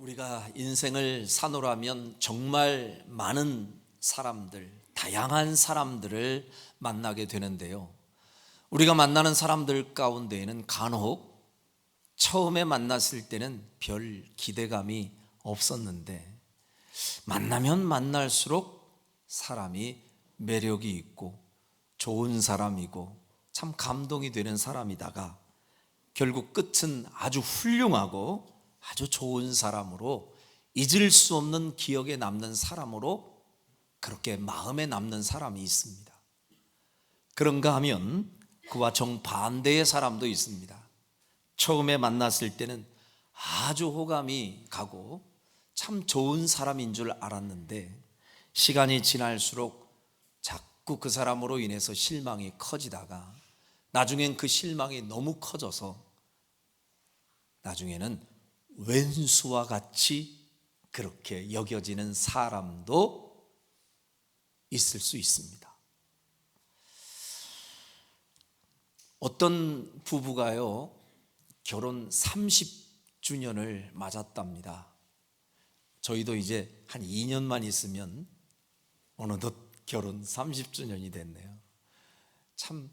우리가 인생을 사노라면 정말 많은 사람들, 다양한 사람들을 만나게 되는데요. 우리가 만나는 사람들 가운데에는 간혹 처음에 만났을 때는 별 기대감이 없었는데 만나면 만날수록 사람이 매력이 있고 좋은 사람이고 참 감동이 되는 사람이다가 결국 끝은 아주 훌륭하고 아주 좋은 사람으로, 잊을 수 없는 기억에 남는 사람으로 그렇게 마음에 남는 사람이 있습니다. 그런가 하면 그와 정반대의 사람도 있습니다. 처음에 만났을 때는 아주 호감이 가고 참 좋은 사람인 줄 알았는데 시간이 지날수록 자꾸 그 사람으로 인해서 실망이 커지다가 나중엔 그 실망이 너무 커져서 나중에는 왼수와 같이 그렇게 여겨지는 사람도 있을 수 있습니다. 어떤 부부가요, 결혼 30주년을 맞았답니다. 저희도 이제 한 2년만 있으면 어느덧 결혼 30주년이 됐네요. 참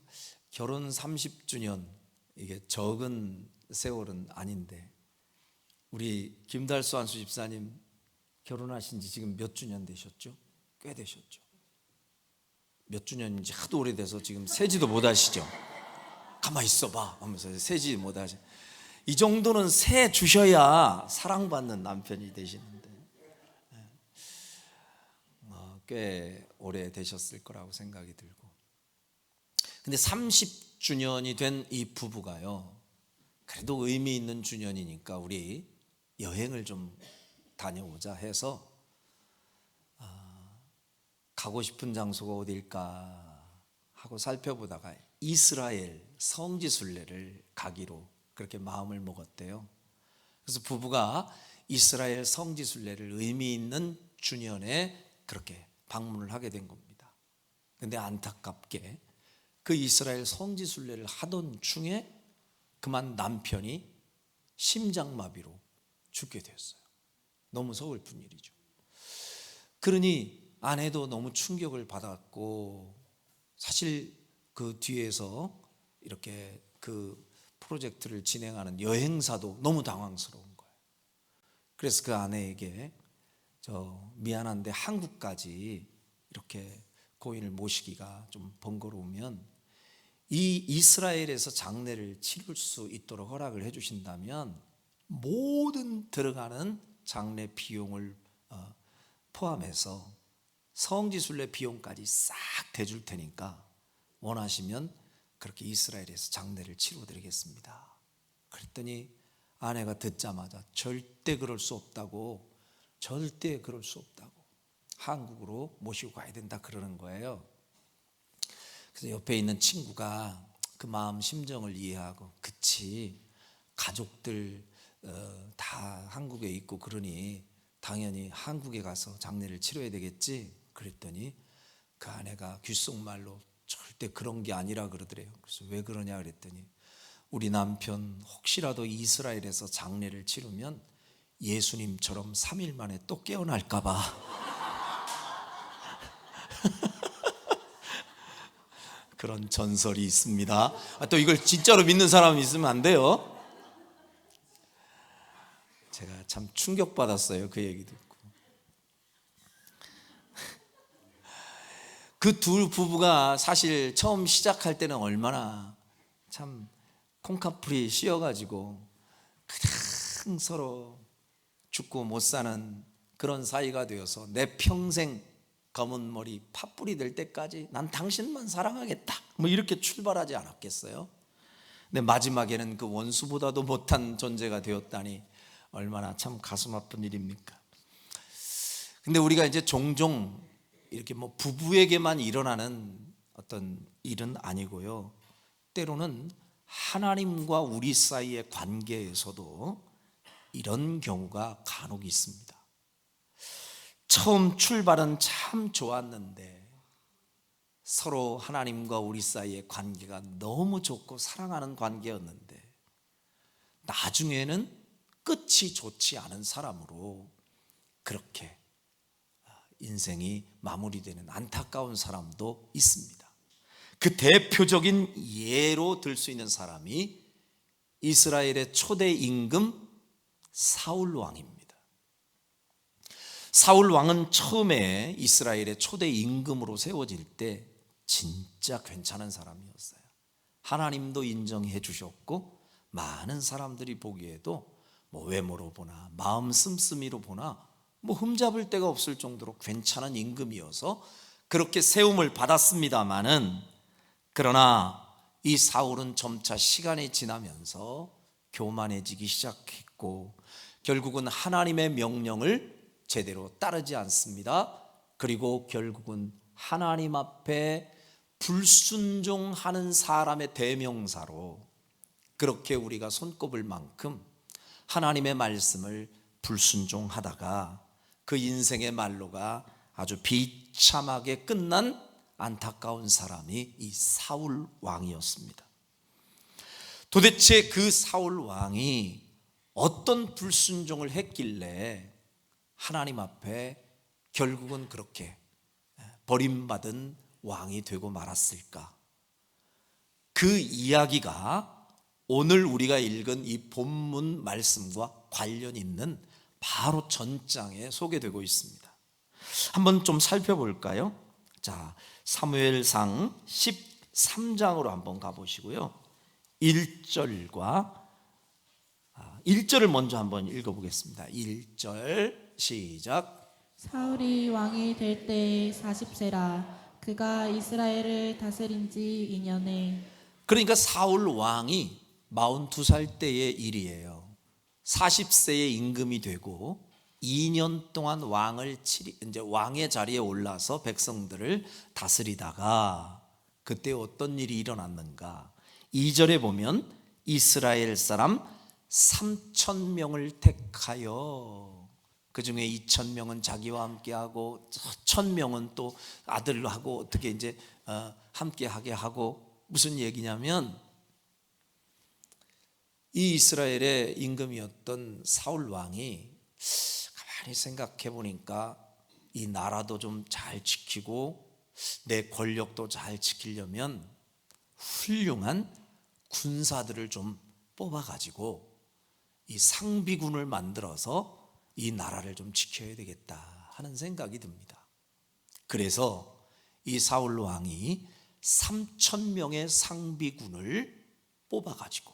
결혼 30주년, 이게 적은 세월은 아닌데 우리 김달수 안수 집사님 결혼하신 지 지금 몇 주년 되셨죠? 꽤 되셨죠? 몇 주년인지 하도 오래돼서 지금 세지도 못하시죠? 가만히 있어봐 하면서 세지 못하시. 이 정도는 세 주셔야 사랑받는 남편이 되시는데 꽤 오래 되셨을 거라고 생각이 들고, 근데 30주년이 된 이 부부가요, 그래도 의미 있는 주년이니까 우리 여행을 좀 다녀오자 해서 가고 싶은 장소가 어딜까 하고 살펴보다가 이스라엘 성지순례를 가기로 그렇게 마음을 먹었대요. 그래서 부부가 이스라엘 성지순례를 의미 있는 주년에 그렇게 방문을 하게 된 겁니다. 근데 안타깝게 그 이스라엘 성지순례를 하던 중에 그만 남편이 심장마비로 죽게 되었어요. 너무 서글픈 일이죠. 그러니 아내도 너무 충격을 받았고, 사실 그 뒤에서 이렇게 그 프로젝트를 진행하는 여행사도 너무 당황스러운 거예요. 그래서 그 아내에게 미안한데 한국까지 이렇게 고인을 모시기가 좀 번거로우면 이 이스라엘에서 장례를 치를 수 있도록 허락을 해주신다면 모든 들어가는 장례 비용을 포함해서 성지순례 비용까지 싹 대줄 테니까 원하시면 그렇게 이스라엘에서 장례를 치러드리겠습니다. 그랬더니 아내가 듣자마자 절대 그럴 수 없다고, 절대 그럴 수 없다고, 한국으로 모시고 가야 된다 그러는 거예요. 그래서 옆에 있는 친구가 그 마음 심정을 이해하고, 그치, 가족들 다 한국에 있고 그러니 당연히 한국에 가서 장례를 치러야 되겠지. 그랬더니 그 아내가 귓속말로 절대 그런 게 아니라 그러더래요. 그래서 왜 그러냐 그랬더니 우리 남편 혹시라도 이스라엘에서 장례를 치르면 예수님처럼 3일 만에 또 깨어날까 봐 그런 전설이 있습니다. 또 이걸 진짜로 믿는 사람이 있으면 안 돼요. 제가 참 충격받았어요, 그 얘기 듣고. 그 두 부부가 사실 처음 시작할 때는 얼마나 참 콩카풀이 씌어가지고 그냥 서로 죽고 못 사는 그런 사이가 되어서 내 평생 검은 머리 팥불이 될 때까지 난 당신만 사랑하겠다, 뭐 이렇게 출발하지 않았겠어요? 근데 마지막에는 그 원수보다도 못한 존재가 되었다니 얼마나 참 가슴 아픈 일입니까? 근데 우리가 이제 종종 이렇게 뭐 부부에게만 일어나는 어떤 일은 아니고요, 때로는 하나님과 우리 사이의 관계에서도 이런 경우가 간혹 있습니다. 처음 출발은 참 좋았는데 서로 하나님과 우리 사이의 관계가 너무 좋고 사랑하는 관계였는데 나중에는 끝이 좋지 않은 사람으로 그렇게 인생이 마무리되는 안타까운 사람도 있습니다. 그 대표적인 예로 들 수 있는 사람이 이스라엘의 초대 임금 사울 왕입니다. 사울 왕은 처음에 이스라엘의 초대 임금으로 세워질 때 진짜 괜찮은 사람이었어요. 하나님도 인정해 주셨고 많은 사람들이 보기에도 외모로 보나 마음 씀씀이로 보나 흠잡을 데가 없을 정도로 괜찮은 임금이어서 그렇게 세움을 받았습니다마는, 그러나 이 사울은 점차 시간이 지나면서 교만해지기 시작했고 결국은 하나님의 명령을 제대로 따르지 않습니다. 그리고 결국은 하나님 앞에 불순종하는 사람의 대명사로, 그렇게 우리가 손꼽을 만큼 하나님의 말씀을 불순종하다가 그 인생의 말로가 아주 비참하게 끝난 안타까운 사람이 이 사울 왕이었습니다. 도대체 그 사울 왕이 어떤 불순종을 했길래 하나님 앞에 결국은 그렇게 버림받은 왕이 되고 말았을까? 그 이야기가 오늘 우리가 읽은 이 본문 말씀과 관련 있는 바로 전장에 소개되고 있습니다. 한번 좀 살펴볼까요? 자, 사무엘상 13장으로 한번 가보시고요. 1절과 1절을 먼저 한번 읽어보겠습니다. 1절 시작. 사울이 왕이 될 때 40세라. 그가 이스라엘을 다스린 지 2년에. 그러니까 사울 왕이 42살 때의 일이에요. 40세의 임금이 되고 2년 동안 이제 왕의 자리에 올라서 백성들을 다스리다가 그때 어떤 일이 일어났는가? 2절에 보면 이스라엘 사람 3,000명을 택하여 그 중에 2,000명은 자기와 함께하고 1,000명은 또 아들하고 어떻게 이제 함께하게 하고, 무슨 얘기냐면 이 이스라엘의 임금이었던 사울 왕이 가만히 생각해 보니까 이 나라도 좀 잘 지키고 내 권력도 잘 지키려면 훌륭한 군사들을 좀 뽑아가지고 이 상비군을 만들어서 이 나라를 좀 지켜야 되겠다 하는 생각이 듭니다. 그래서 이 사울 왕이 3,000명의 상비군을 뽑아가지고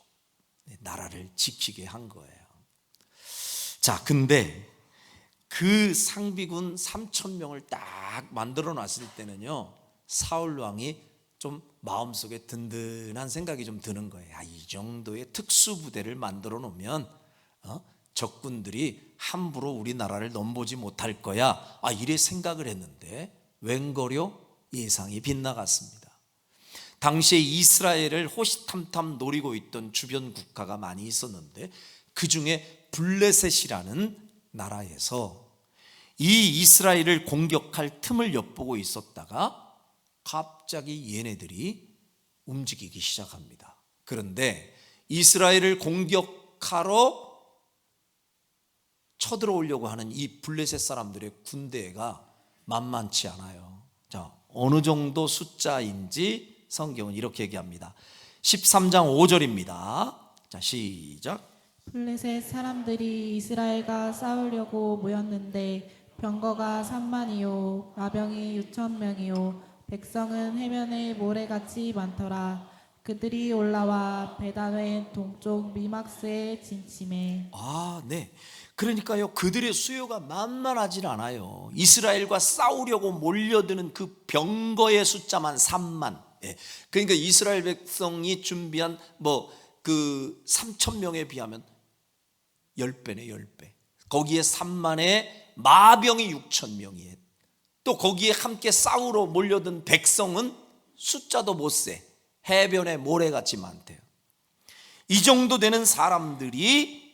나라를 지키게 한 거예요. 자, 근데 그 상비군 3,000명을 딱 만들어 놨을 때는요, 사울 왕이 좀 마음속에 든든한 생각이 좀 드는 거예요. 이 정도의 특수부대를 만들어 놓으면 적군들이 함부로 우리나라를 넘보지 못할 거야, 이래 생각을 했는데 웬걸요? 예상이 빗나갔습니다. 당시에 이스라엘을 호시탐탐 노리고 있던 주변 국가가 많이 있었는데 그 중에 블레셋이라는 나라에서 이 이스라엘을 공격할 틈을 엿보고 있었다가 갑자기 얘네들이 움직이기 시작합니다. 그런데 이스라엘을 공격하러 쳐들어오려고 하는 이 블레셋 사람들의 군대가 만만치 않아요. 자, 어느 정도 숫자인지 성경은 이렇게 얘기합니다. 13장 5절입니다. 자, 시작. 블레셋 사람들이 이스라엘과 싸우려고 모였는데 병거가 3만이요 마병이 6,000명이요 백성은 해변에 모래같이 많더라. 그들이 올라와 베다웬 동쪽 미막스에 진침해. 네. 그러니까요, 그들의 수요가 만만하지 않아요. 이스라엘과 싸우려고 몰려드는 그 병거의 숫자만 3만. 그러니까 이스라엘 백성이 준비한 그 3,000명에 비하면 10배네, 10배. 거기에 3만에 마병이 6,000명이에요. 또 거기에 함께 싸우러 몰려든 백성은 숫자도 못 세. 해변에 모래같이 많대요. 이 정도 되는 사람들이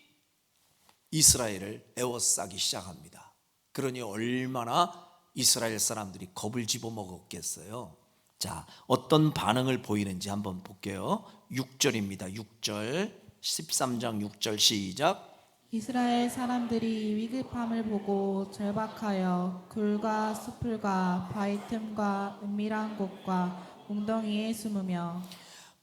이스라엘을 에워싸기 시작합니다. 그러니 얼마나 이스라엘 사람들이 겁을 집어먹었겠어요. 자, 어떤 반응을 보이는지 한번 볼게요. 6절입니다. 6절, 13장 6절 시작. 이스라엘 사람들이 위급함을 보고 절박하여 굴과 수풀과 바위 틈과 은밀한 곳과 웅덩이에 숨으며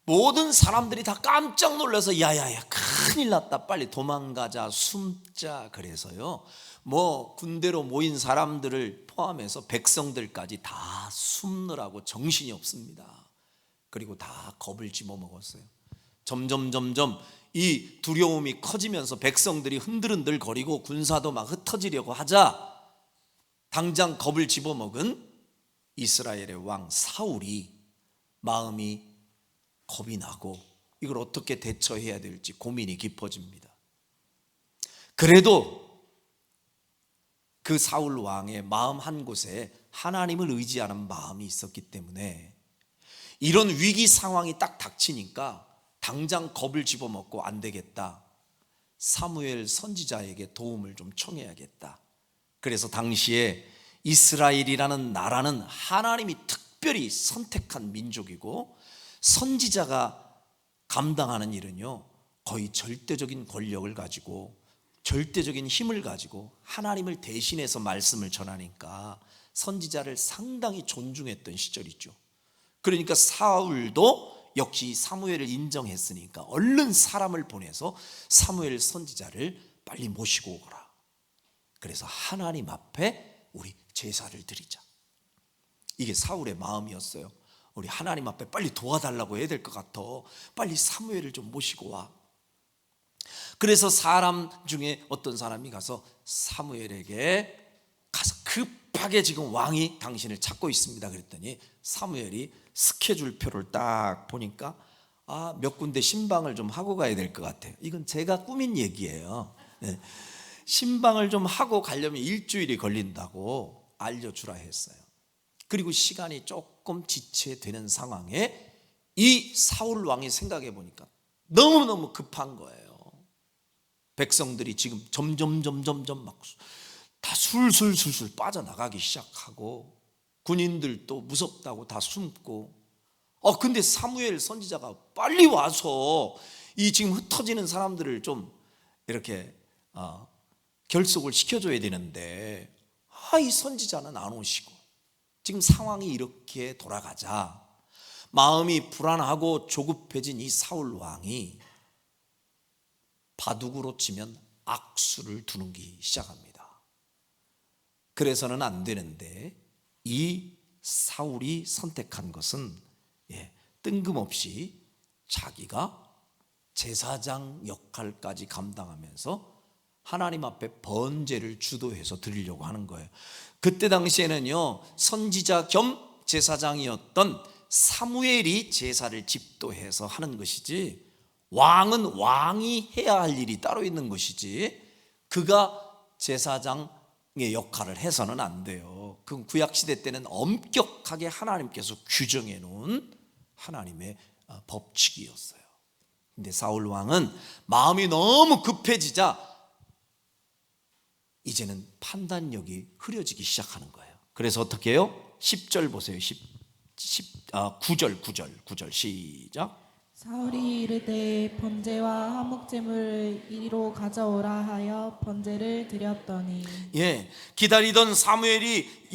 모든 사람들이 다 깜짝 놀라서 야야야 큰일 났다 빨리 도망가자 숨자. 그래서요 뭐 군대로 모인 사람들을 포함해서 백성들까지 다 숨느라고 정신이 없습니다. 그리고 다 겁을 집어먹었어요. 점점 이 두려움이 커지면서 백성들이 흔들흔들 거리고 군사도 막 흩어지려고 하자 당장 겁을 집어먹은 이스라엘의 왕 사울이 마음이 겁이 나고 이걸 어떻게 대처해야 될지 고민이 깊어집니다. 그래도 그 사울 왕의 마음 한 곳에 하나님을 의지하는 마음이 있었기 때문에 이런 위기 상황이 딱 닥치니까 당장 겁을 집어먹고 안 되겠다. 사무엘 선지자에게 도움을 좀 청해야겠다. 그래서 당시에 이스라엘이라는 나라는 하나님이 특별히 선택한 민족이고 선지자가 감당하는 일은요 거의 절대적인 권력을 가지고 절대적인 힘을 가지고 하나님을 대신해서 말씀을 전하니까 선지자를 상당히 존중했던 시절이죠. 그러니까 사울도 역시 사무엘을 인정했으니까 얼른 사람을 보내서 사무엘 선지자를 빨리 모시고 오거라. 그래서 하나님 앞에 우리 제사를 드리자. 이게 사울의 마음이었어요. 우리 하나님 앞에 빨리 도와달라고 해야 될 것 같아. 빨리 사무엘을 좀 모시고 와. 그래서 사람 중에 어떤 사람이 가서 사무엘에게 가서 급하게 지금 왕이 당신을 찾고 있습니다. 그랬더니 사무엘이 스케줄표를 딱 보니까 몇 군데 신방을 좀 하고 가야 될 것 같아요. 이건 제가 꾸민 얘기예요. 네. 신방을 좀 하고 가려면 일주일이 걸린다고 알려주라 했어요. 그리고 시간이 조금 지체되는 상황에 이 사울 왕이 생각해 보니까 너무너무 급한 거예요. 백성들이 지금 점점 막 다 술술 빠져나가기 시작하고 군인들도 무섭다고 다 숨고 근데 사무엘 선지자가 빨리 와서 이 지금 흩어지는 사람들을 좀 이렇게 결속을 시켜줘야 되는데 이 선지자는 안 오시고 지금 상황이 이렇게 돌아가자 마음이 불안하고 조급해진 이 사울 왕이 바둑으로 치면 악수를 두는기 시작합니다. 그래서는 안 되는데 이 사울이 선택한 것은 뜬금없이 자기가 제사장 역할까지 감당하면서 하나님 앞에 번제를 주도해서 드리려고 하는 거예요. 그때 당시에는요 선지자 겸 제사장이었던 사무엘이 제사를 집도해서 하는 것이지 왕은 왕이 해야 할 일이 따로 있는 것이지 그가 제사장의 역할을 해서는 안 돼요. 그 구약시대 때는 엄격하게 하나님께서 규정해 놓은 하나님의 법칙이었어요. 근데 사울 왕은 마음이 너무 급해지자 이제는 판단력이 흐려지기 시작하는 거예요. 그래서 어떻게 해요? 10절 보세요. 9절 시작. 사울이 이르되 번제와 화목제물을 이리로 가져오라 하여 번제를 드렸더니 기다리던 사무엘이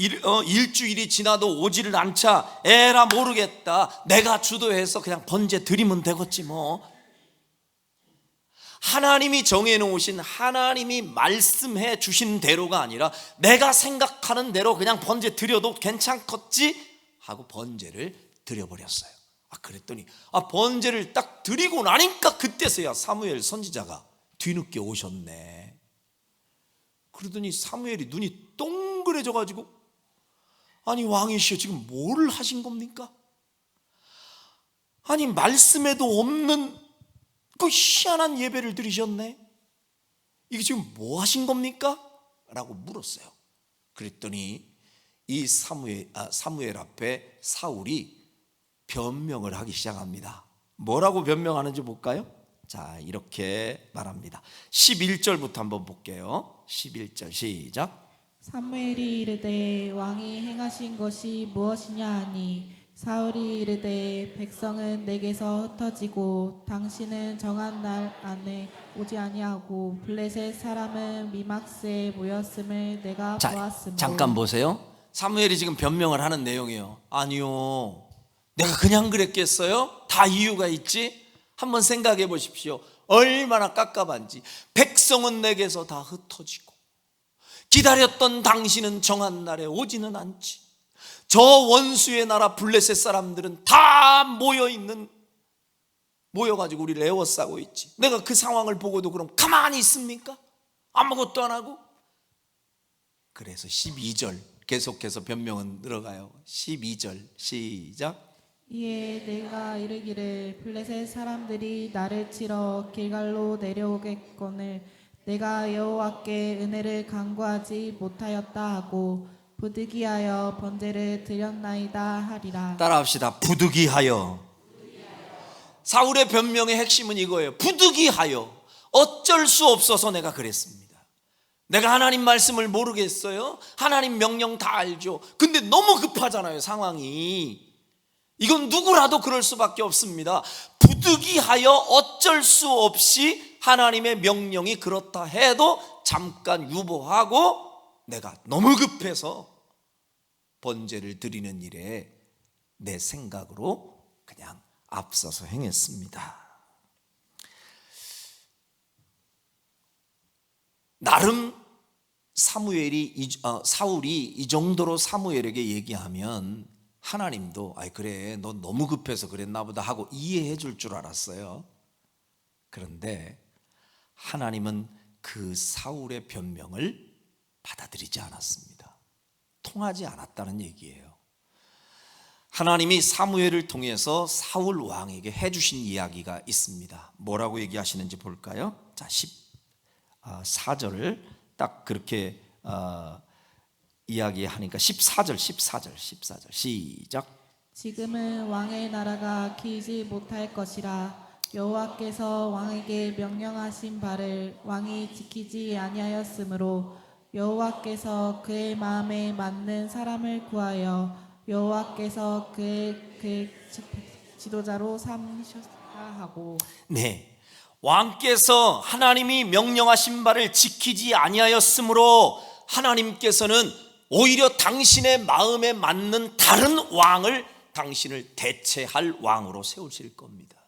일주일이 지나도 오지를 않자 에라 모르겠다 내가 주도해서 그냥 번제 드리면 되겠지 뭐. 하나님이 정해놓으신 하나님이 말씀해 주신 대로가 아니라 내가 생각하는 대로 그냥 번제 드려도 괜찮겠지 하고 번제를 드려버렸어요. 그랬더니 번제를 딱 드리고 나니까 그때서야 사무엘 선지자가 뒤늦게 오셨네. 그러더니 사무엘이 눈이 동그래져 가지고 아니 왕이시여 지금 뭘 하신 겁니까? 아니 말씀에도 없는 그 희한한 예배를 드리셨네. 이게 지금 뭐 하신 겁니까? 라고 물었어요. 그랬더니 이 사무엘 앞에 사울이 변명을 하기 시작합니다. 뭐라고 변명하는지 볼까요? 자, 이렇게 말합니다. 11절부터 한번 볼게요. 11절 시작. 사무엘이 이르되 왕이 행하신 것이 무엇이냐 하니 사울이 이르되 백성은 내게서 흩어지고 당신은 정한 날 안에 오지 아니하고 블레셋 사람은 미막스에 모였음을 내가 자, 보았으므로. 잠깐 보세요. 사무엘이 지금 변명을 하는 내용이에요. 아니요, 내가 그냥 그랬겠어요? 다 이유가 있지. 한번 생각해 보십시오. 얼마나 깝깝한지. 백성은 내게서 다 흩어지고 기다렸던 당신은 정한 날에 오지는 않지. 저 원수의 나라 블레셋 사람들은 다 모여가지고 우리를 에워싸고 있지. 내가 그 상황을 보고도 그럼 가만히 있습니까? 아무것도 안 하고. 그래서 12절 계속해서 변명은 들어가요. 12절 시작. 이에 내가 이르기를 블레셋 사람들이 나를 치러 길갈로 내려오겠거늘 내가 여호와께 은혜를 간구하지 못하였다 하고 부득이하여 번제를 드렸나이다 하리라. 따라합시다. 부득이하여. 사울의 변명의 핵심은 이거예요. 부득이하여, 어쩔 수 없어서 내가 그랬습니다. 내가 하나님 말씀을 모르겠어요? 하나님 명령 다 알죠. 근데 너무 급하잖아요, 상황이. 이건 누구라도 그럴 수밖에 없습니다. 부득이하여 어쩔 수 없이 하나님의 명령이 그렇다 해도 잠깐 유보하고 내가 너무 급해서 번제를 드리는 일에 내 생각으로 그냥 앞서서 행했습니다. 나름 사울이 이 정도로 사무엘에게 얘기하면 하나님도 그래, 너 너무 급해서 그랬나 보다 하고 이해해 줄 줄 알았어요. 그런데 하나님은 그 사울의 변명을 받아들이지 않았습니다. 통하지 않았다는 얘기예요. 하나님이 사무엘을 통해서 사울 왕에게 해주신 이야기가 있습니다. 뭐라고 얘기하시는지 볼까요? 자, 14절을 딱 그렇게 이야기하니까 14절 시작. 지금은 왕의 나라가 기이지 못할 것이라 여호와께서 왕에게 명령하신 바를 왕이 지키지 아니하였으므로 여호와께서 그의 마음에 맞는 사람을 구하여 여호와께서 그의 지도자로 삼으셨다 하고. 네, 왕께서 하나님이 명령하신 바를 지키지 아니하였으므로 하나님께서는 오히려 당신의 마음에 맞는 다른 왕을 당신을 대체할 왕으로 세우실 겁니다.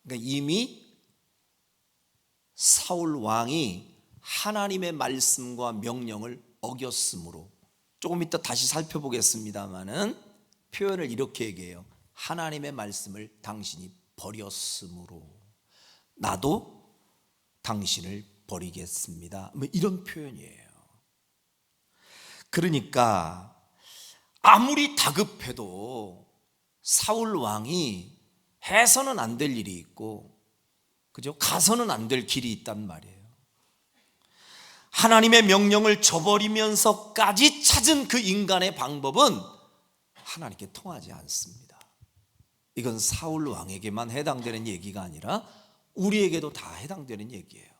그러니까 이미 사울 왕이 하나님의 말씀과 명령을 어겼으므로, 조금 이따 다시 살펴보겠습니다마는 표현을 이렇게 얘기해요. 하나님의 말씀을 당신이 버렸으므로 나도 당신을 버리겠습니다. 뭐 이런 표현이에요. 그러니까 아무리 다급해도 사울 왕이 해서는 안 될 일이 있고, 그죠? 가서는 안 될 길이 있단 말이에요. 하나님의 명령을 저버리면서까지 찾은 그 인간의 방법은 하나님께 통하지 않습니다. 이건 사울 왕에게만 해당되는 얘기가 아니라 우리에게도 다 해당되는 얘기예요.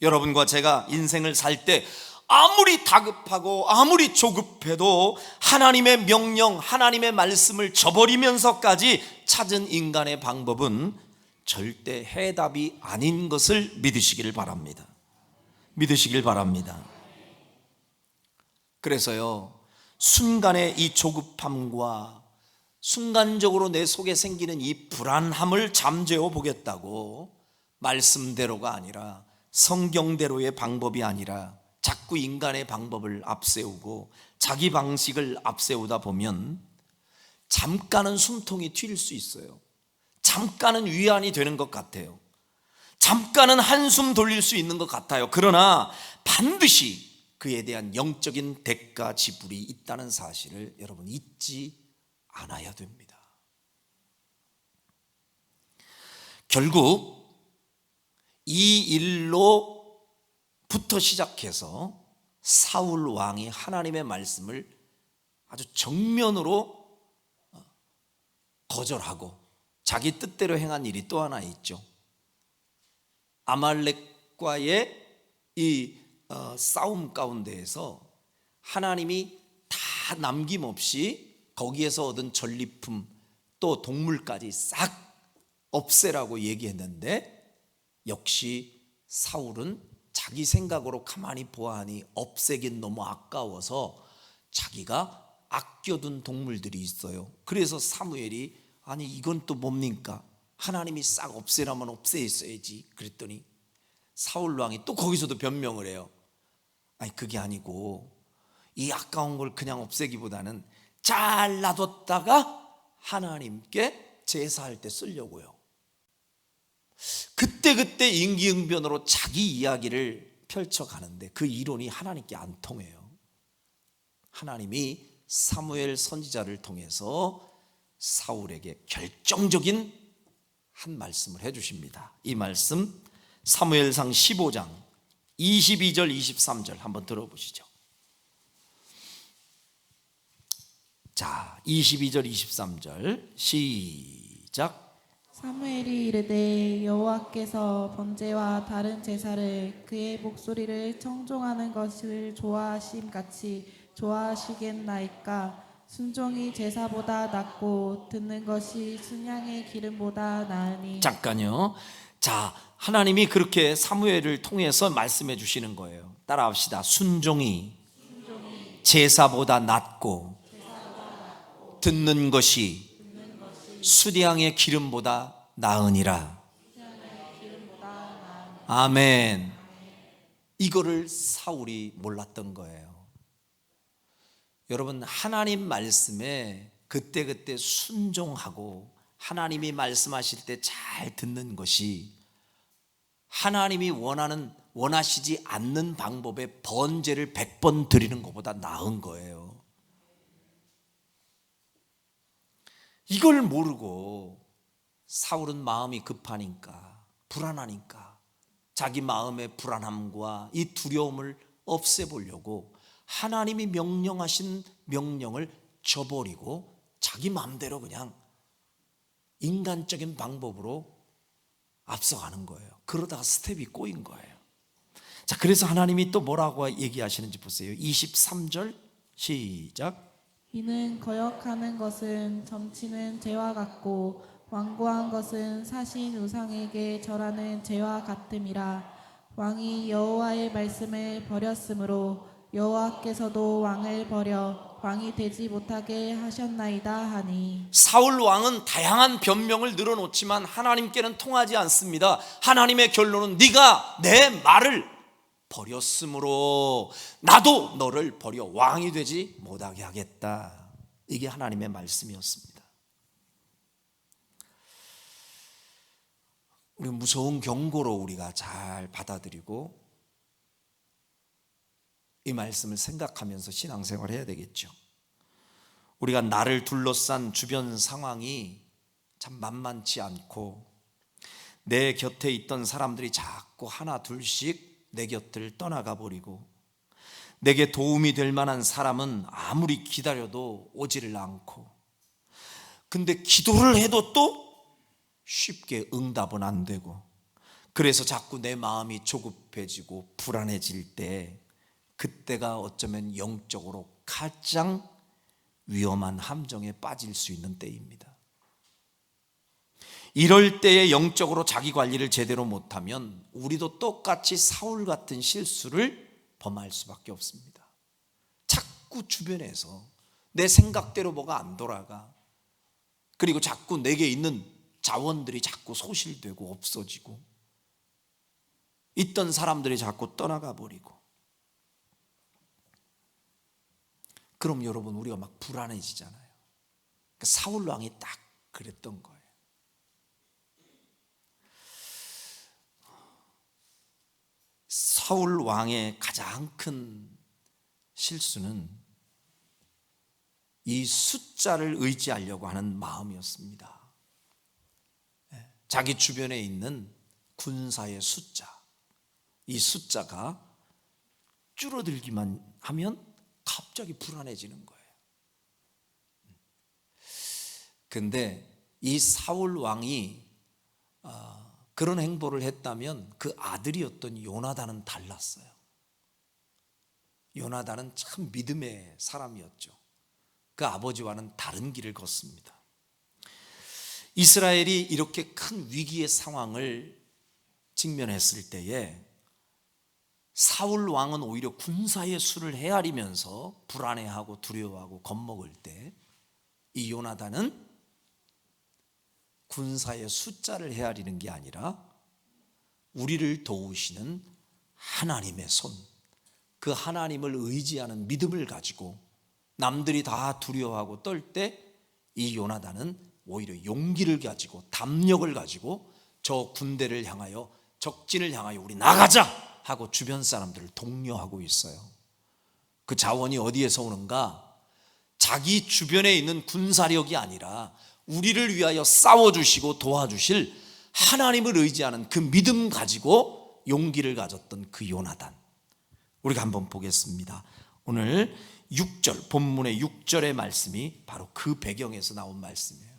여러분과 제가 인생을 살 때 아무리 다급하고 아무리 조급해도 하나님의 명령, 하나님의 말씀을 저버리면서까지 찾은 인간의 방법은 절대 해답이 아닌 것을 믿으시길 바랍니다. 믿으시길 바랍니다. 그래서요, 순간의 이 조급함과 순간적으로 내 속에 생기는 이 불안함을 잠재워 보겠다고 말씀대로가 아니라, 성경대로의 방법이 아니라 자꾸 인간의 방법을 앞세우고 자기 방식을 앞세우다 보면 잠깐은 숨통이 튑 수 있어요. 잠깐은 위안이 되는 것 같아요. 잠깐은 한숨 돌릴 수 있는 것 같아요. 그러나 반드시 그에 대한 영적인 대가 지불이 있다는 사실을 여러분 잊지 않아야 됩니다. 결국 이 일로부터 시작해서 사울 왕이 하나님의 말씀을 아주 정면으로 거절하고 자기 뜻대로 행한 일이 또 하나 있죠. 아말렉과의 이 싸움 가운데에서 하나님이 다 남김없이 거기에서 얻은 전리품 또 동물까지 싹 없애라고 얘기했는데 역시 사울은 자기 생각으로 가만히 보아하니 없애긴 너무 아까워서 자기가 아껴둔 동물들이 있어요. 그래서 사무엘이 아니 이건 또 뭡니까? 하나님이 싹 없애라면 없애야지 그랬더니 사울 왕이 또 거기서도 변명을 해요. 아니 그게 아니고 이 아까운 걸 그냥 없애기보다는 잘 놔뒀다가 하나님께 제사할 때 쓰려고요. 그때 임기응변으로 자기 이야기를 펼쳐가는데 그 이론이 하나님께 안 통해요. 하나님이 사무엘 선지자를 통해서 사울에게 결정적인 한 말씀을 해주십니다. 이 말씀 사무엘상 15장 22절 23절 한번 들어보시죠. 자, 22절 23절 시작. 사무엘이 이르되 여호와께서 번제와 다른 제사를 그의 목소리를 청종하는 것을 좋아하심 같이 좋아하시겠나이까? 순종이 제사보다 낫고 듣는 것이 순양의 기름보다 나으니. 잠깐요. 자, 하나님이 그렇게 사무엘을 통해서 말씀해 주시는 거예요. 따라합시다. 순종이 제사보다 낫고 듣는 것이 수량의 기름보다 나으니라. 아멘. 이거를 사울이 몰랐던 거예요. 여러분, 하나님 말씀에 그때그때 순종하고 하나님이 말씀하실 때 잘 듣는 것이 하나님이 원하시지 않는 방법의 번제를 100번 드리는 것보다 나은 거예요. 이걸 모르고 사울은 마음이 급하니까 불안하니까 자기 마음의 불안함과 이 두려움을 없애보려고 하나님이 명령하신 명령을 저버리고 자기 마음대로 그냥 인간적인 방법으로 앞서가는 거예요. 그러다가 스텝이 꼬인 거예요. 자, 그래서 하나님이 또 뭐라고 얘기하시는지 보세요. 23절 시작. 이는 거역하는 것은 점치는 죄와 같고 완고한 것은 사신 우상에게 절하는 죄와 같음이라. 왕이 여호와의 말씀을 버렸으므로 여호와께서도 왕을 버려 왕이 되지 못하게 하셨나이다 하니. 사울 왕은 다양한 변명을 늘어놓지만 하나님께는 통하지 않습니다. 하나님의 결론은 네가 내 말을 버렸으므로 나도 너를 버려 왕이 되지 못하게 하겠다. 이게 하나님의 말씀이었습니다. 우리 무서운 경고로 우리가 잘 받아들이고 이 말씀을 생각하면서 신앙생활을 해야 되겠죠. 우리가 나를 둘러싼 주변 상황이 참 만만치 않고 내 곁에 있던 사람들이 자꾸 하나 둘씩 내 곁을 떠나가 버리고 내게 도움이 될 만한 사람은 아무리 기다려도 오지를 않고 근데 기도를 해도 또 쉽게 응답은 안 되고 그래서 자꾸 내 마음이 조급해지고 불안해질 때 그때가 어쩌면 영적으로 가장 위험한 함정에 빠질 수 있는 때입니다. 이럴 때에 영적으로 자기 관리를 제대로 못하면 우리도 똑같이 사울 같은 실수를 범할 수밖에 없습니다. 자꾸 주변에서 내 생각대로 뭐가 안 돌아가. 그리고 자꾸 내게 있는 자원들이 자꾸 소실되고 없어지고 있던 사람들이 자꾸 떠나가 버리고 그럼 여러분 우리가 막 불안해지잖아요. 그러니까 사울 왕이 딱 그랬던 거예요. 사울 왕의 가장 큰 실수는 이 숫자를 의지하려고 하는 마음이었습니다. 자기 주변에 있는 군사의 숫자, 이 숫자가 줄어들기만 하면 갑자기 불안해지는 거예요. 근데 이 사울 왕이 그런 행보를 했다면 그 아들이었던 요나단은 달랐어요. 요나단은 참 믿음의 사람이었죠. 그 아버지와는 다른 길을 걷습니다. 이스라엘이 이렇게 큰 위기의 상황을 직면했을 때에 사울 왕은 오히려 군사의 수를 헤아리면서 불안해하고 두려워하고 겁먹을 때, 이 요나단은 군사의 숫자를 헤아리는 게 아니라 우리를 도우시는 하나님의 손, 그 하나님을 의지하는 믿음을 가지고 남들이 다 두려워하고 떨 때 이 요나단은 오히려 용기를 가지고 담력을 가지고 저 군대를 향하여, 적진을 향하여 우리 나가자 하고 주변 사람들을 독려하고 있어요. 그 자원이 어디에서 오는가? 자기 주변에 있는 군사력이 아니라 우리를 위하여 싸워주시고 도와주실 하나님을 의지하는 그 믿음 가지고 용기를 가졌던 그 요나단, 우리가 한번 보겠습니다. 오늘 6절, 본문의 6절의 말씀이 바로 그 배경에서 나온 말씀이에요.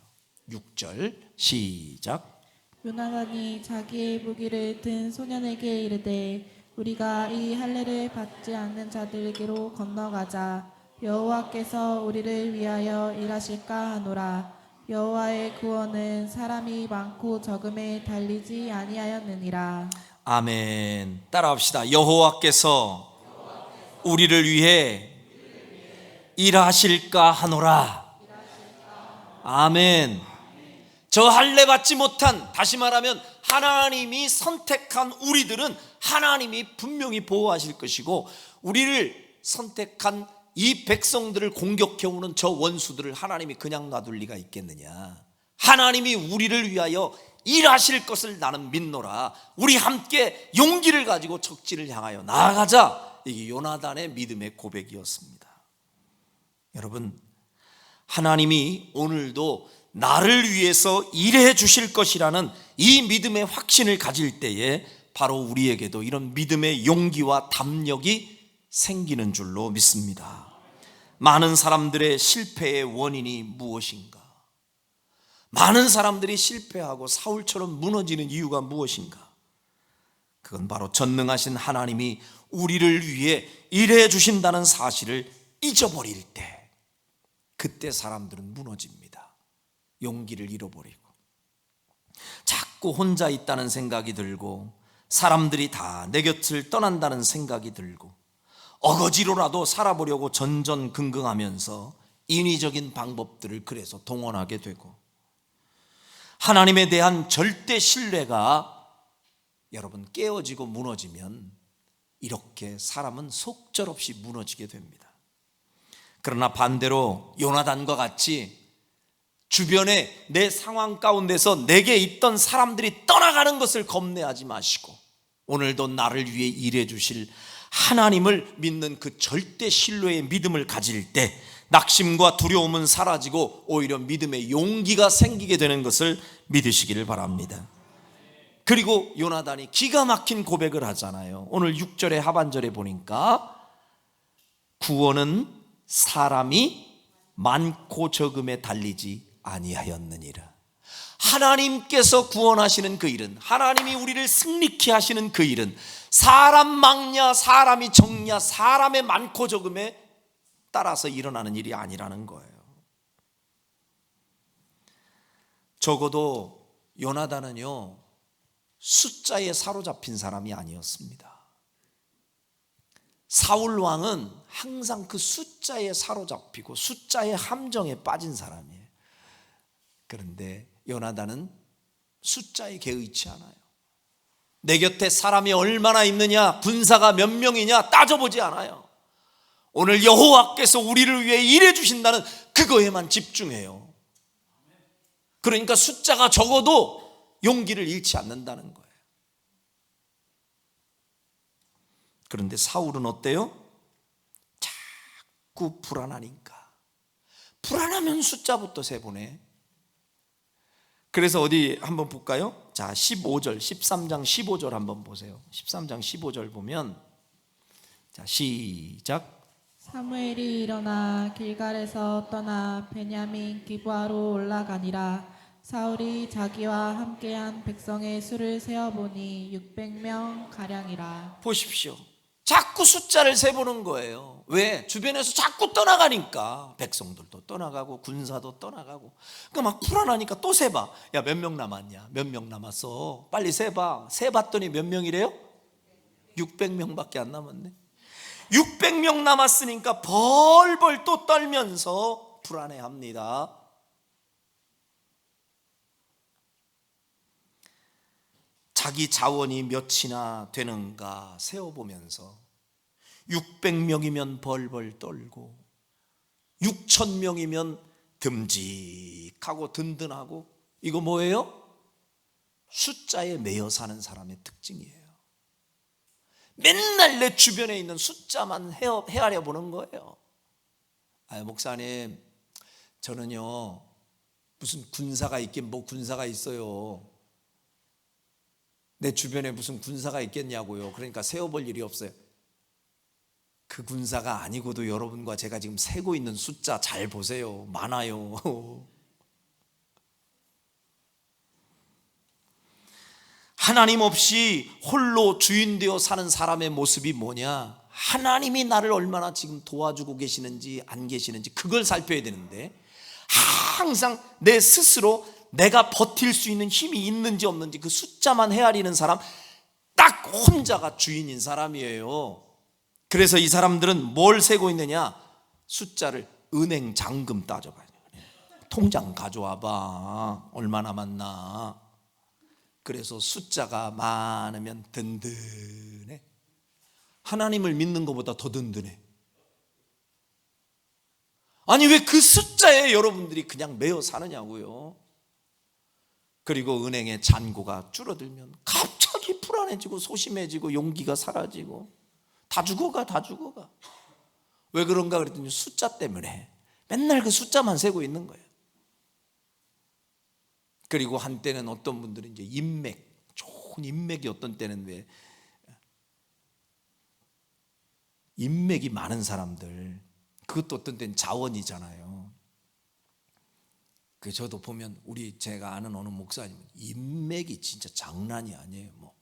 6절 시작. 요나단이 자기의 무기를 든 소년에게 이르되 우리가 이 할례를 받지 않는 자들에게로 건너가자. 여호와께서 우리를 위하여 일하실까 하노라. 여호와의 구원은 사람이 많고 적음에 달리지 아니하였느니라. 아멘. 따라합시다. 여호와께서 우리를 위해 일하실까 하노라. 아멘. 저 할례 받지 못한, 다시 말하면 하나님이 선택한 우리들은 하나님이 분명히 보호하실 것이고, 우리를 선택한 이 백성들을 공격해오는 저 원수들을 하나님이 그냥 놔둘 리가 있겠느냐. 하나님이 우리를 위하여 일하실 것을 나는 믿노라. 우리 함께 용기를 가지고 적진을 향하여 나아가자. 이게 요나단의 믿음의 고백이었습니다. 여러분, 하나님이 오늘도 나를 위해서 일해 주실 것이라는 이 믿음의 확신을 가질 때에 바로 우리에게도 이런 믿음의 용기와 담력이 생기는 줄로 믿습니다. 많은 사람들의 실패의 원인이 무엇인가? 많은 사람들이 실패하고 사울처럼 무너지는 이유가 무엇인가? 그건 바로 전능하신 하나님이 우리를 위해 일해 주신다는 사실을 잊어버릴 때, 그때 사람들은 무너집니다. 용기를 잃어버리고 자꾸 혼자 있다는 생각이 들고 사람들이 다 내 곁을 떠난다는 생각이 들고 어거지로라도 살아보려고 전전긍긍하면서 인위적인 방법들을 그래서 동원하게 되고, 하나님에 대한 절대 신뢰가 여러분 깨어지고 무너지면 이렇게 사람은 속절없이 무너지게 됩니다. 그러나 반대로 요나단과 같이 주변에 내 상황 가운데서 내게 있던 사람들이 떠나가는 것을 겁내하지 마시고 오늘도 나를 위해 일해 주실 하나님을 믿는 그 절대 신뢰의 믿음을 가질 때 낙심과 두려움은 사라지고 오히려 믿음의 용기가 생기게 되는 것을 믿으시기를 바랍니다. 그리고 요나단이 기가 막힌 고백을 하잖아요. 오늘 6절의 하반절에 보니까 구원은 사람이 많고 적음에 달리지 아니하였느니라. 하나님께서 구원하시는 그 일은, 하나님이 우리를 승리케 하시는 그 일은 사람 많냐 사람이 적냐 사람의 많고 적음에 따라서 일어나는 일이 아니라는 거예요. 적어도 요나단은요 숫자에 사로잡힌 사람이 아니었습니다. 사울 왕은 항상 그 숫자에 사로잡히고 숫자의 함정에 빠진 사람이에요. 그런데 요나단은 숫자에 개의치 않아요. 내 곁에 사람이 얼마나 있느냐, 군사가 몇 명이냐 따져보지 않아요. 오늘 여호와께서 우리를 위해 일해 주신다는 그거에만 집중해요. 그러니까 숫자가 적어도 용기를 잃지 않는다는 거예요. 그런데 사울은 어때요? 자꾸 불안하니까, 불안하면 숫자부터 세보네. 그래서 어디 한번 볼까요? 자, 15절, 13장 15절 한번 보세요. 13장 15절 보면, 자, 시작. 사무엘이 일어나 길갈에서 떠나 베냐민 기브아로 올라가니라. 사울이 자기와 함께한 백성의 수를 세어보니 600명 가량이라. 보십시오. 자꾸 숫자를 세보는 거예요. 왜? 주변에서 자꾸 떠나가니까. 백성들도 떠나가고 군사도 떠나가고. 그러니까 막 불안하니까 또 세봐. 야, 몇 명 남았냐? 몇 명 남았어? 빨리 세봐. 세봤더니 몇 명이래요? 600명밖에 안 남았네. 600명 남았으니까 벌벌 또 떨면서 불안해합니다. 자기 자원이 몇이나 되는가 세어보면서 600명이면 벌벌 떨고 6,000명이면 듬직하고 든든하고, 이거 뭐예요? 숫자에 매여 사는 사람의 특징이에요. 맨날 내 주변에 있는 숫자만 헤아려 보는 거예요. 목사님, 저는요 무슨 군사가 있긴 뭐 군사가 있어요. 내 주변에 무슨 군사가 있겠냐고요. 그러니까 세어볼 일이 없어요. 그 군사가 아니고도 여러분과 제가 지금 세고 있는 숫자 잘 보세요. 많아요. 하나님 없이 홀로 주인 되어 사는 사람의 모습이 뭐냐? 하나님이 나를 얼마나 지금 도와주고 계시는지 안 계시는지 그걸 살펴야 되는데, 항상 내 스스로 내가 버틸 수 있는 힘이 있는지 없는지 그 숫자만 헤아리는 사람, 딱 혼자가 주인인 사람이에요. 그래서 이 사람들은 뭘 세고 있느냐? 숫자를 은행 잔금 따져봐요. 통장 가져와봐. 얼마 남았나? 그래서 숫자가 많으면 든든해. 하나님을 믿는 것보다 더 든든해. 아니, 왜 그 숫자에 여러분들이 그냥 매여 사느냐고요. 그리고 은행의 잔고가 줄어들면 갑자기 불안해지고 소심해지고 용기가 사라지고 다 죽어가. 왜 그런가 그랬더니 숫자 때문에 맨날 그 숫자만 세고 있는 거예요. 그리고 한때는 어떤 분들은 이제 인맥, 좋은 인맥이 어떤 때는 왜 인맥이 많은 사람들, 그것도 어떤 때는 자원이잖아요. 그 저도 보면 제가 아는 어느 목사님은 인맥이 진짜 장난이 아니에요. 뭐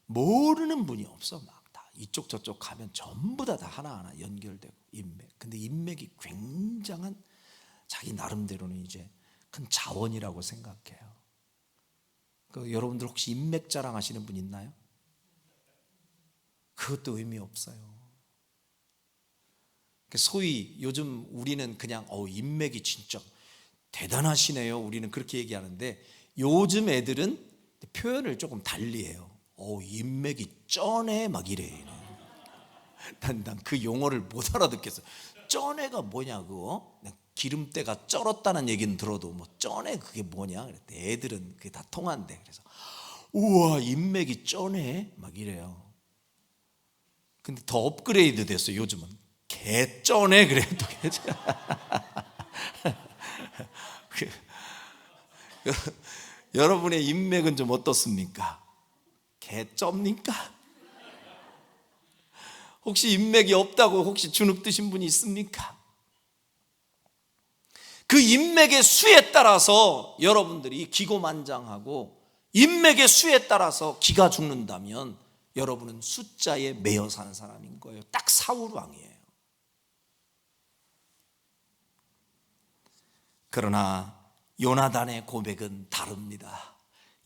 모르는 분이 없어. 막 다 이쪽 저쪽 가면 전부 다 하나하나 연결되고 인맥. 근데 인맥이 굉장한 자기 나름대로는 이제 큰 자원이라고 생각해요. 여러분들 혹시 인맥 자랑하시는 분 있나요? 그것도 의미 없어요. 소위 요즘 우리는 그냥 인맥이 진짜 대단하시네요. 우리는 그렇게 얘기하는데, 요즘 애들은 표현을 조금 달리해요. 인맥이 쩌네 막 이래. 난 그 용어를 못 알아듣겠어. 쩌네가 뭐냐고. 기름때가 쩔었다는 얘기는 들어도 뭐 쩌네 그게 뭐냐 그랬대. 애들은 그게 다 통한대. 그래서 우와, 인맥이 쩌네 막 이래요. 근데 더 업그레이드 됐어. 요즘은 개 쩌네 그래. 또 여러분의 인맥은 좀 어떻습니까? 개쩝니까? 혹시 인맥이 없다고 혹시 주눅 드신 분이 있습니까? 그 인맥의 수에 따라서 여러분들이 기고만장하고 인맥의 수에 따라서 기가 죽는다면 여러분은 숫자에 매여 사는 사람인 거예요. 딱 사울왕이에요. 그러나 요나단의 고백은 다릅니다.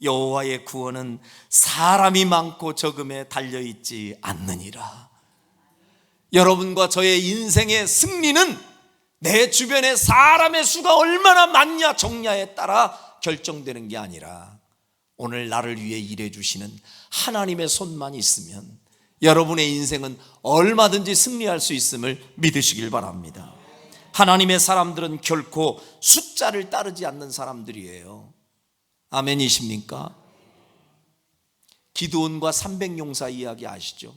여호와의 구원은 사람이 많고 적음에 달려있지 않느니라. 여러분과 저의 인생의 승리는 내 주변에 사람의 수가 얼마나 많냐 적냐에 따라 결정되는 게 아니라 오늘 나를 위해 일해 주시는 하나님의 손만 있으면 여러분의 인생은 얼마든지 승리할 수 있음을 믿으시길 바랍니다. 하나님의 사람들은 결코 숫자를 따르지 않는 사람들이에요. 아멘이십니까? 기드온과 300용사 이야기 아시죠?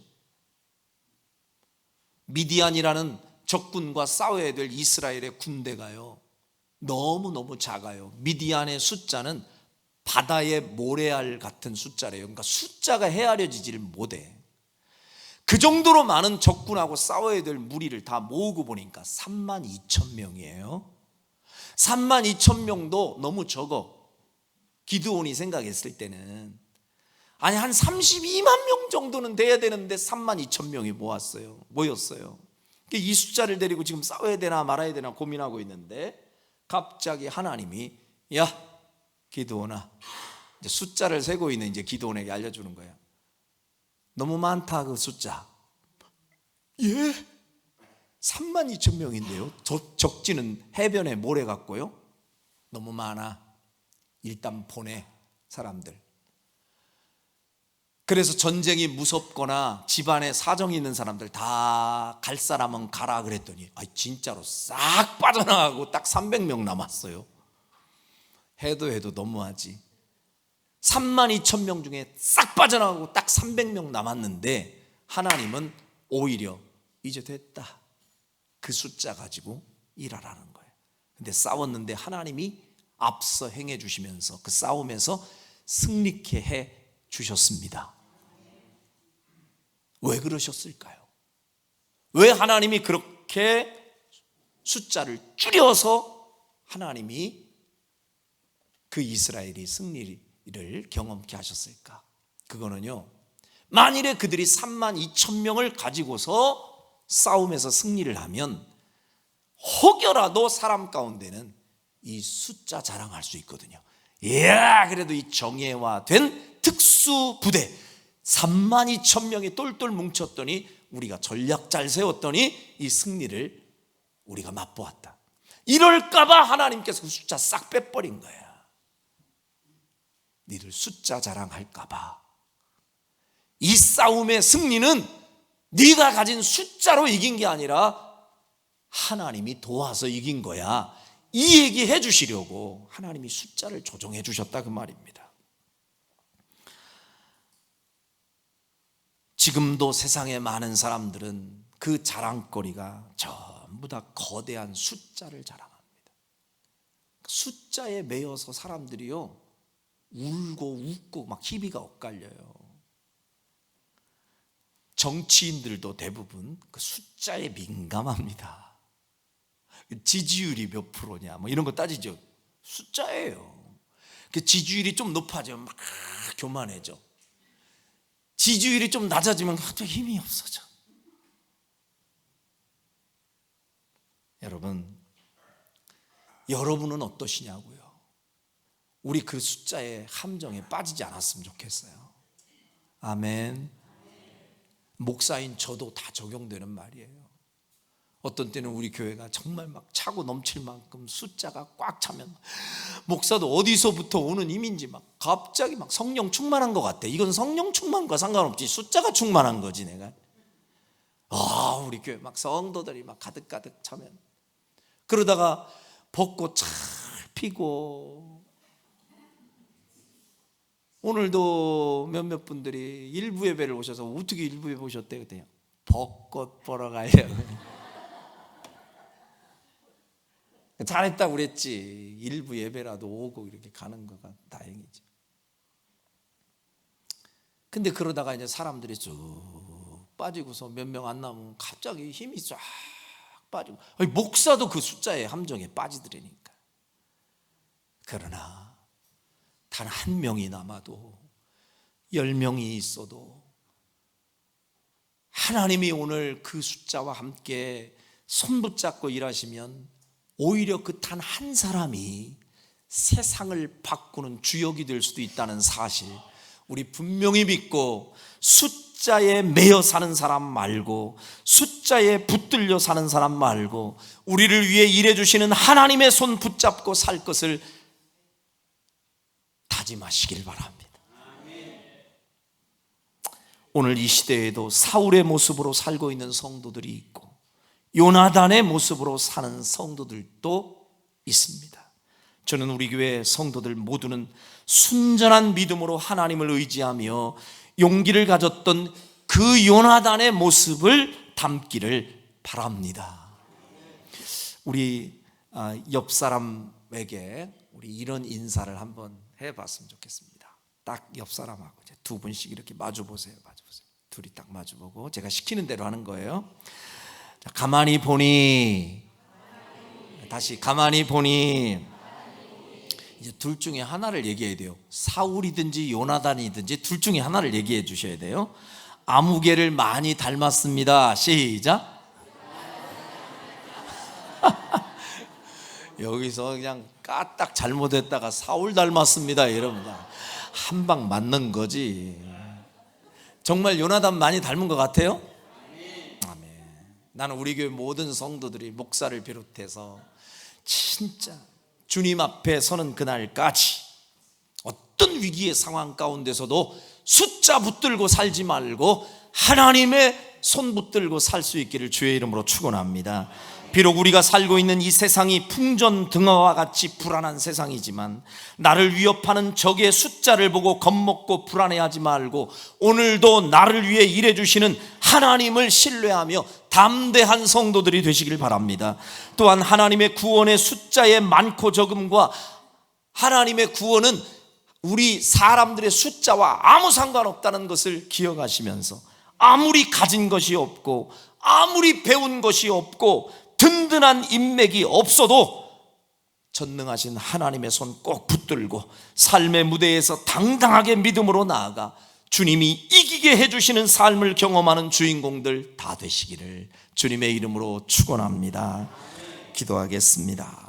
미디안이라는 적군과 싸워야 될 이스라엘의 군대가요, 너무너무 작아요. 미디안의 숫자는 바다의 모래알 같은 숫자래요. 그러니까 숫자가 헤아려지지를 못해. 그 정도로 많은 적군하고 싸워야 될 무리를 다 모으고 보니까 32,000명이에요. 32,000명도 너무 적어. 기드온이 생각했을 때는 아니 한 32만 명 정도는 돼야 되는데 3만 2천 명이 모였어요. 이 숫자를 데리고 지금 싸워야 되나 말아야 되나 고민하고 있는데 갑자기 하나님이 야 기드온아, 이제 숫자를 세고 있는 이제 기드온에게 알려주는 거야. 너무 많다 그 숫자. 예? 3만 2천 명인데요. 적지는 해변에 모래 같고요. 너무 많아. 일단 보내 사람들. 그래서 전쟁이 무섭거나 집안에 사정이 있는 사람들 다 갈 사람은 가라 그랬더니 진짜로 싹 빠져나가고 딱 300명 남았어요. 해도 너무하지. 3만 2천 명 중에 싹 빠져나가고 딱 300명 남았는데 하나님은 오히려 이제 됐다, 그 숫자 가지고 일하라는 거예요. 근데 싸웠는데 하나님이 앞서 행해 주시면서 그 싸움에서 승리케 해 주셨습니다. 왜 그러셨을까요? 왜 하나님이 그렇게 숫자를 줄여서 하나님이 그 이스라엘이 승리를 경험케 하셨을까? 그거는요, 만일에 그들이 3만 2천 명을 가지고서 싸움에서 승리를 하면 혹여라도 사람 가운데는 이 숫자 자랑할 수 있거든요. 이야, 그래도 이 정예화된 특수 부대 3만 2천 명이 똘똘 뭉쳤더니 우리가 전략 잘 세웠더니 이 승리를 우리가 맛보았다. 이럴까봐 하나님께서 그 숫자 싹 빼버린 거야. 니들 숫자 자랑할까봐. 이 싸움의 승리는 네가 가진 숫자로 이긴 게 아니라 하나님이 도와서 이긴 거야. 이 얘기 해 주시려고 하나님이 숫자를 조정해 주셨다 그 말입니다. 지금도 세상에 많은 사람들은 그 자랑거리가 전부 다 거대한 숫자를 자랑합니다. 숫자에 매여서 사람들이요 울고 웃고 막 희비가 엇갈려요. 정치인들도 대부분 그 숫자에 민감합니다. 지지율이 몇 프로냐 뭐 이런 거 따지죠. 숫자예요. 그 지지율이 좀 높아지면 막 교만해져. 지지율이 좀 낮아지면 갑자기 힘이 없어져. 여러분은 어떠시냐고요? 우리 그 숫자의 함정에 빠지지 않았으면 좋겠어요. 아멘. 목사인 저도 다 적용되는 말이에요. 어떤 때는 우리 교회가 정말 막 차고 넘칠 만큼 숫자가 꽉 차면 목사도 어디서부터 오는 힘인지 막 갑자기 막 성령 충만한 것 같아. 이건 성령 충만과 상관없지 숫자가 충만한 거지. 내가 우리 교회 막 성도들이 막 가득가득 차면 그러다가 벚꽃 잘 피고 오늘도 몇몇 분들이 일부 예배를 오셔서 어떻게 일부 예배 오셨대 그랬더니 벚꽃 보러 가려고. 잘했다고 그랬지. 일부 예배라도 오고 이렇게 가는 거가 다행이지. 근데 그러다가 이제 사람들이 쭉 빠지고서 몇 명 안 남으면 갑자기 힘이 쫙 빠지고 목사도 그 숫자의 함정에 빠지더라니까. 그러나 단 한 명이 남아도 10명이 있어도 하나님이 오늘 그 숫자와 함께 손붙잡고 일하시면 오히려 그 단 한 사람이 세상을 바꾸는 주역이 될 수도 있다는 사실 우리 분명히 믿고 숫자에 매여 사는 사람 말고 숫자에 붙들려 사는 사람 말고 우리를 위해 일해 주시는 하나님의 손 붙잡고 살 것을 다짐하시길 바랍니다. 오늘 이 시대에도 사울의 모습으로 살고 있는 성도들이 있고 요나단의 모습으로 사는 성도들도 있습니다. 저는 우리 교회 성도들 모두는 순전한 믿음으로 하나님을 의지하며 용기를 가졌던 그 요나단의 모습을 담기를 바랍니다. 우리 옆 사람에게 우리 이런 인사를 한번 해봤으면 좋겠습니다. 딱 옆 사람하고 이제 두 분씩 이렇게 마주보세요. 둘이 딱 마주보고 제가 시키는 대로 하는 거예요. 자, 가만히 보니, 다시 가만히 보니 이제 둘 중에 하나를 얘기해야 돼요. 사울이든지 요나단이든지 둘 중에 하나를 얘기해 주셔야 돼요. 아무개를 많이 닮았습니다. 시작. 여기서 그냥 까딱 잘못했다가 사울 닮았습니다 이러면 한 방 맞는 거지. 정말 요나단 많이 닮은 것 같아요? 아멘. 나는 우리 교회 모든 성도들이 목사를 비롯해서 진짜 주님 앞에 서는 그날까지 어떤 위기의 상황 가운데서도 숫자 붙들고 살지 말고 하나님의 손 붙들고 살 수 있기를 주의 이름으로 축원합니다. 비록 우리가 살고 있는 이 세상이 풍전등화와 같이 불안한 세상이지만 나를 위협하는 적의 숫자를 보고 겁먹고 불안해하지 말고 오늘도 나를 위해 일해주시는 하나님을 신뢰하며 담대한 성도들이 되시길 바랍니다. 또한 하나님의 구원의 숫자의 많고 적음과 하나님의 구원은 우리 사람들의 숫자와 아무 상관없다는 것을 기억하시면서 아무리 가진 것이 없고 아무리 배운 것이 없고 든든한 인맥이 없어도 전능하신 하나님의 손 꼭 붙들고 삶의 무대에서 당당하게 믿음으로 나아가 주님이 이기게 해주시는 삶을 경험하는 주인공들 다 되시기를 주님의 이름으로 축원합니다. 기도하겠습니다.